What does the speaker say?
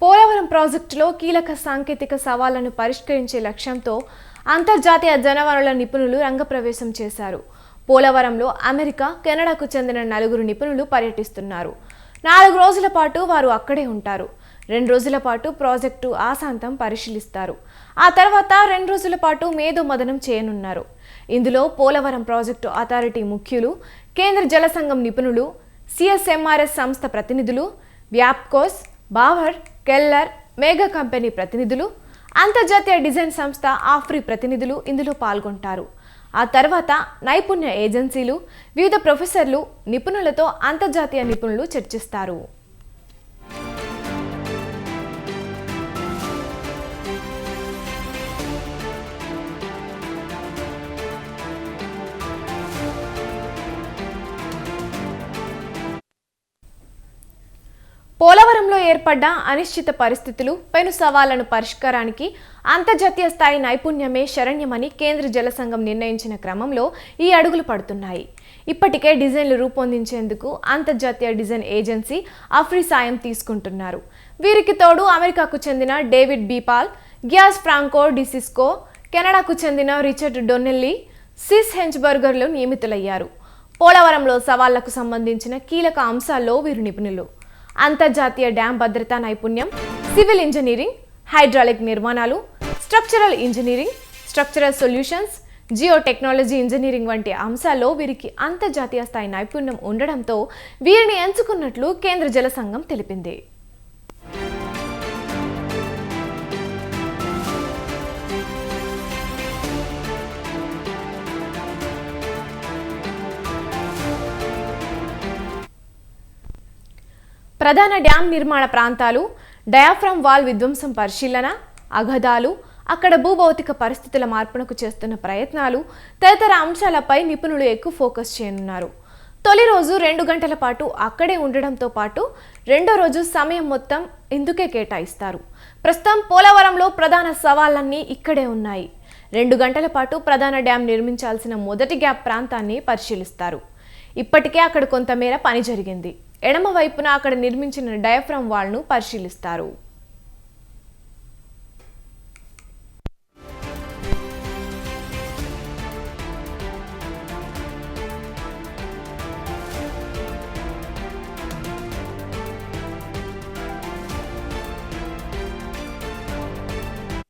పోలవరం ప్రాజెక్టులో కీలక సాంకేతిక సవాళ్లను పరిష్కరించే లక్ష్యంతో అంతర్జాతీయ జలవనరుల నిపుణులు రంగప్రవేశం చేశారు. పోలవరంలో అమెరికా, కెనడాకు చెందిన 4 నిపుణులు పర్యటిస్తున్నారు. 4 రోజుల పాటు వారు అక్కడే ఉంటారు. 2 రోజుల పాటు ప్రాజెక్టు ఆశాంతం పరిశీలిస్తారు. ఆ తర్వాత 2 రోజుల పాటు మేధోమథనం చేయనున్నారు. ఇందులో పోలవరం ప్రాజెక్టు అథారిటీ ముఖ్యులు, కేంద్ర జల సంఘం నిపుణులు, సిఎస్ఎంఆర్ఎస్ సంస్థ ప్రతినిధులు, వ్యాప్కోస్, బావర్, కెల్లర్, మేఘా కంపెనీ ప్రతినిధులు, అంతర్జాతీయ డిజైన్ సంస్థ ఆఫ్రీ ప్రతినిధులు ఇందులో పాల్గొంటారు. ఆ తర్వాత నైపుణ్య ఏజెన్సీలు, వివిధ ప్రొఫెసర్లు, నిపుణులతో అంతర్జాతీయ నిపుణులు చర్చిస్తారు. పోలవరంలో ఏర్పడ్డ అనిశ్చిత పరిస్థితులు, పెను సవాళ్లను పరిష్కారానికి అంతర్జాతీయ స్థాయి నైపుణ్యమే శరణ్యమని కేంద్ర జల సంఘం నిర్ణయించిన క్రమంలో ఈ అడుగులు పడుతున్నాయి. ఇప్పటికే డిజైన్లు రూపొందించేందుకు అంతర్జాతీయ డిజైన్ ఏజెన్సీ ఆఫ్రీ సాయం తీసుకుంటున్నారు. వీరికి తోడు అమెరికాకు చెందిన డేవిడ్ బీపాల్, గ్యాస్ ఫ్రాంకో డిసిస్కో, కెనడాకు చెందిన రిచర్డ్ డొన్నెల్లీ, సిస్ హెంచ్బర్గర్లు నియమితులయ్యారు. పోలవరంలో సవాళ్లకు సంబంధించిన కీలక అంశాల్లో వీరు నిపుణులు. అంతర్జాతీయ డ్యాం భద్రతా నైపుణ్యం, సివిల్ ఇంజనీరింగ్, హైడ్రాలిక్ నిర్మాణాలు, structural engineering, structural solutions, geo technology engineering వంటి అంశాల్లో వీరికి అంతర్జాతీయ స్థాయి నైపుణ్యం ఉండడంతో వీరిని ఎంచుకున్నట్లు కేంద్ర జల సంఘం తెలిపింది. ప్రధాన డ్యాం నిర్మాణ ప్రాంతాలు, డయాఫ్రమ్ వాల్ విధ్వంసం పరిశీలన, అఘాధాలు, అక్కడ భూభౌతిక పరిస్థితుల మార్పునకు చేస్తున్న ప్రయత్నాలు తదితర అంశాలపై నిపుణులు ఎక్కువ ఫోకస్ చేయనున్నారు. తొలి రోజు 2 గంటల పాటు అక్కడే ఉండడంతో పాటు 2వ రోజు సమయం మొత్తం ఇందుకే కేటాయిస్తారు. ప్రస్తుతం పోలవరంలో ప్రధాన సవాళ్లన్నీ ఇక్కడే ఉన్నాయి. 2 గంటల పాటు ప్రధాన డ్యాం నిర్మించాల్సిన మొదటి గ్యాప్ ప్రాంతాన్ని పరిశీలిస్తారు. ఇప్పటికే అక్కడ కొంతమేర పని జరిగింది. ఎడమ వైపున అక్కడ నిర్మించిన డయాఫ్రమ్ వాల్ను పరిశీలిస్తారు.